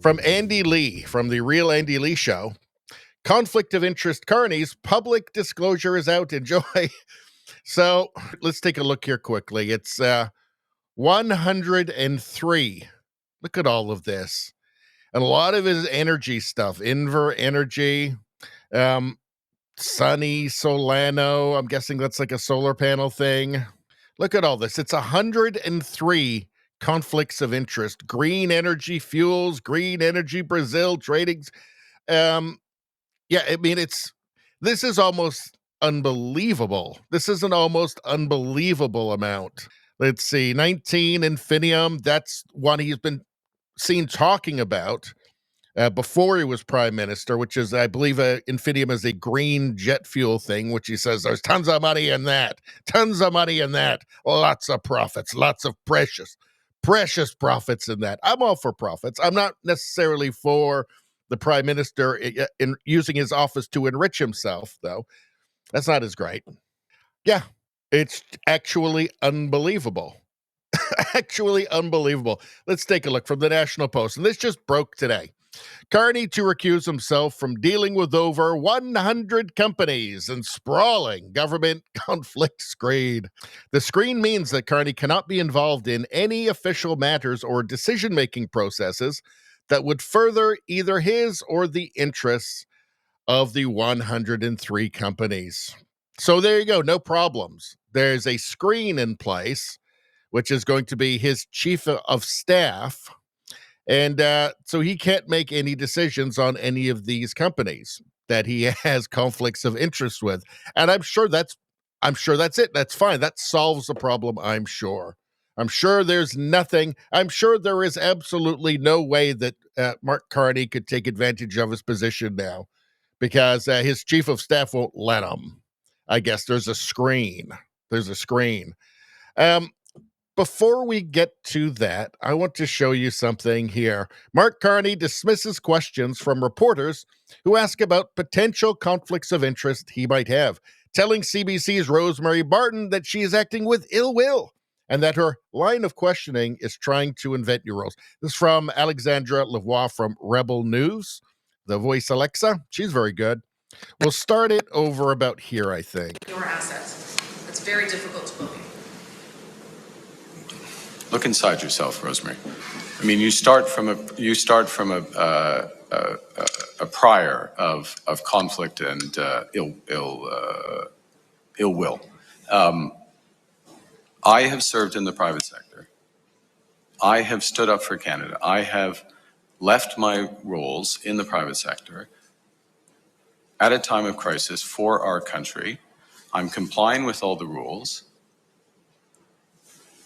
From Andy Lee, from the Real Andy Lee Show. Conflict of interest Carney's public disclosure is out. Enjoy. So let's take a look here quickly. It's 103. Look at all of this. And a lot of it is energy stuff. Inver Energy, Sunny, Solano. I'm guessing that's like a solar panel thing. Look at all this. It's 103 conflicts of interest. Green Energy Fuels, Green Energy Brazil Tradings. Yeah, I mean, this is almost unbelievable. This is an almost unbelievable amount. Let's see, 19 Infinium. That's one he's been seen talking about before he was prime minister, which is, I believe, Infinium is a green jet fuel thing, which he says there's tons of money in that. Tons of money in that. Lots of profits. Lots of precious profits in that. I'm all for profits. I'm not necessarily for the prime minister in using his office to enrich himself, though. That's not as great. Yeah, it's actually unbelievable. Actually unbelievable. Let's take a look from the National Post. And this just broke today. Carney to recuse himself from dealing with over 100 companies and sprawling government conflict screen. The screen means that Carney cannot be involved in any official matters or decision-making processes that would further either his or the interests of the 103 companies. So there you go, no problems. There's a screen in place, which is going to be his chief of staff. And so he can't make any decisions on any of these companies that he has conflicts of interest with. And I'm sure that's it. That's fine. That solves the problem, I'm sure. I'm sure there's nothing. I'm sure there is absolutely no way that Mark Carney could take advantage of his position now because his chief of staff won't let him. I guess there's a screen. Before we get to that, I want to show you something here. Mark Carney dismisses questions from reporters who ask about potential conflicts of interest he might have, telling CBC's Rosemary Barton that she is acting with ill will and that her line of questioning is trying to invent new roles. This is from Alexandra Lavoie from Rebel News, the voice Alexa. She's very good. We'll start it over about here, I think. Your assets. It's very difficult to believe. Look inside yourself, Rosemary. I mean, you start from a prior of conflict and ill will. I have served in the private sector. I have stood up for Canada. I have left my roles in the private sector at a time of crisis for our country. I'm complying with all the rules.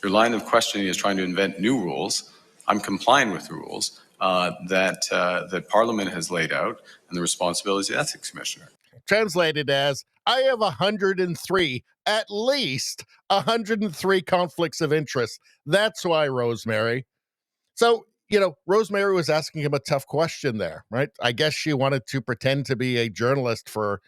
Your line of questioning is trying to invent new rules. I'm complying with the rules that Parliament has laid out and the responsibilities of the Ethics Commissioner. Translated as, I have 103, at least 103 conflicts of interest. That's why, Rosemary. So, Rosemary was asking him a tough question there, right? I guess she wanted to pretend to be a journalist for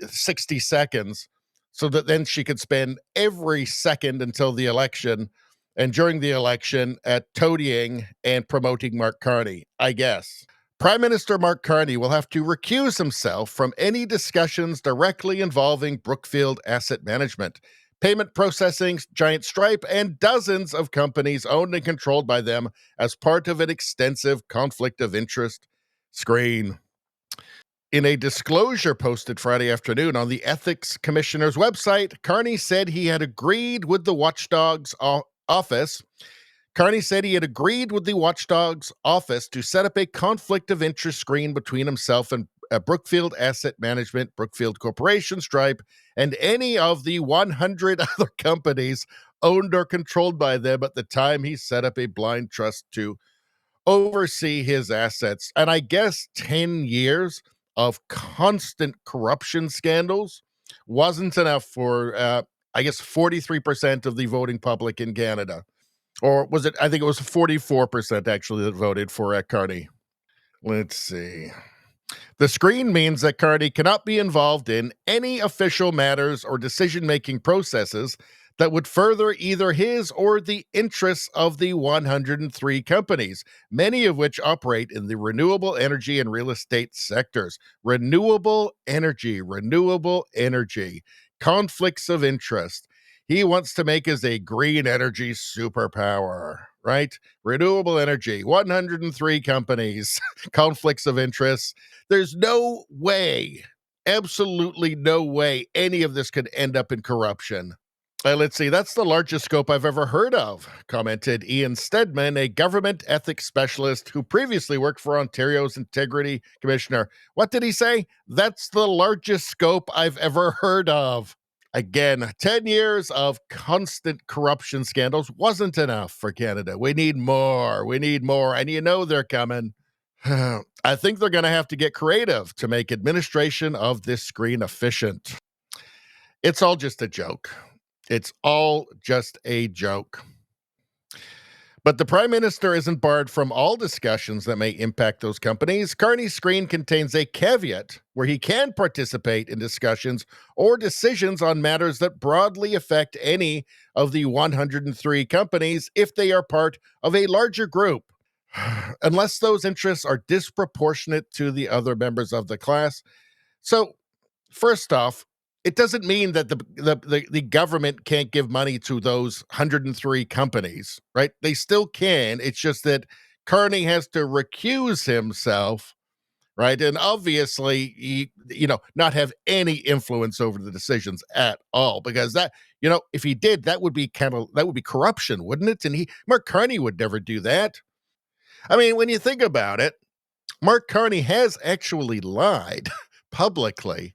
60 seconds so that then she could spend every second until the election and during the election at toadying and promoting Mark Carney, I guess. Prime Minister Mark Carney will have to recuse himself from any discussions directly involving Brookfield Asset Management, payment processing giant Stripe, and dozens of companies owned and controlled by them as part of an extensive conflict of interest screen. In a disclosure posted Friday afternoon on the Ethics Commissioner's website, Carney said he had agreed with the Watchdog's office. Carney said he had agreed with the Watchdog's office to set up a conflict of interest screen between himself and Brookfield Asset Management, Brookfield Corporation, Stripe, and any of the 100 other companies owned or controlled by them at the time he set up a blind trust to oversee his assets. And I guess 10 years of constant corruption scandals wasn't enough for, 43% of the voting public in Canada. Or was it, I think it was 44% actually that voted for Carney. Let's see. The screen means that Carney cannot be involved in any official matters or decision-making processes that would further either his or the interests of the 103 companies, many of which operate in the renewable energy and real estate sectors. Renewable energy, conflicts of interest. He wants to make us a green energy superpower, right? Renewable energy, 103 companies, conflicts of interest. There's no way, absolutely no way any of this could end up in corruption. Let's see, that's the largest scope I've ever heard of, commented Ian Stedman, a government ethics specialist who previously worked for Ontario's Integrity Commissioner. What did he say? That's the largest scope I've ever heard of. Again, 10 years of constant corruption scandals wasn't enough for Canada. We need more. And you know they're coming. I think they're going to have to get creative to make administration of this screen efficient. It's all just a joke. It's all just a joke. But the Prime Minister isn't barred from all discussions that may impact those companies. Carney's screen contains a caveat where he can participate in discussions or decisions on matters that broadly affect any of the 103 companies if they are part of a larger group, unless those interests are disproportionate to the other members of the class. So, first off, it doesn't mean that the government can't give money to those 103 companies, right? They still can. It's just that Carney has to recuse himself, right? And obviously, not have any influence over the decisions at all, because that, if he did, that would be corruption, wouldn't it? And Mark Carney would never do that. I mean, when you think about it, Mark Carney has actually lied publicly.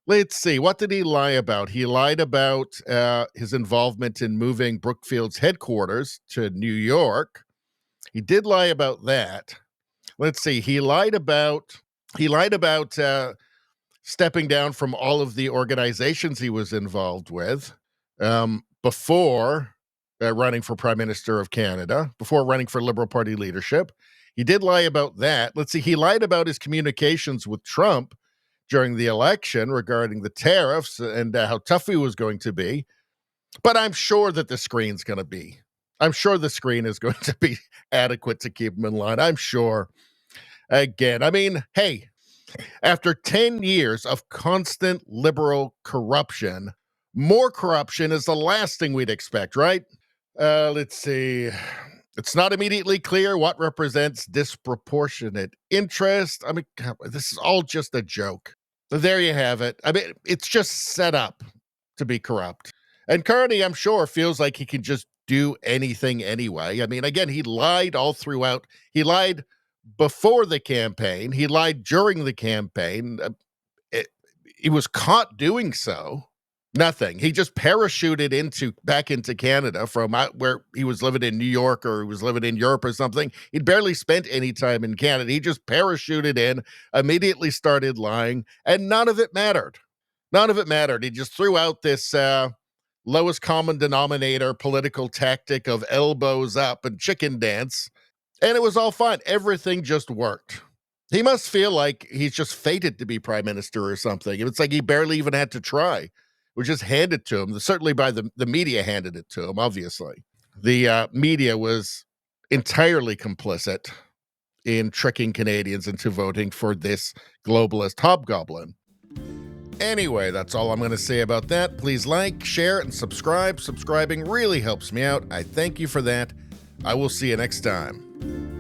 Let's see. What did he lie about? He lied about his involvement in moving Brookfield's headquarters to New York. He did lie about that. Let's see. He lied about stepping down from all of the organizations he was involved with before running for Prime Minister of Canada, before running for Liberal Party leadership. He did lie about that. Let's see. He lied about his communications with Trump during the election regarding the tariffs and how tough he was going to be. But I'm sure that the screen is going to be adequate to keep him in line. I'm sure. Again, I mean, hey, after 10 years of constant liberal corruption, more corruption is the last thing we'd expect, right? Let's see. It's not immediately clear what represents disproportionate interest. I mean, this is all just a joke. There you have it. I mean, it's just set up to be corrupt. And Carney, I'm sure, feels like he can just do anything anyway. I mean, again, he lied all throughout. He lied before the campaign. He lied during the campaign. He was caught doing so. Nothing. He just parachuted back into Canada from where he was living in New York, or he was living in Europe or something. He'd barely spent any time in Canada. He just parachuted in, immediately started lying, and none of it mattered. None of it mattered. He just threw out this lowest common denominator political tactic of elbows up and chicken dance, and it was all fine. Everything just worked. He must feel like he's just fated to be Prime Minister or something. It's like he barely even had to try. Was just handed to him. Certainly by the media handed it to him, obviously. The media was entirely complicit in tricking Canadians into voting for this globalist hobgoblin. Anyway, that's all I'm going to say about that. Please like, share, and subscribe. Subscribing really helps me out. I thank you for that. I will see you next time.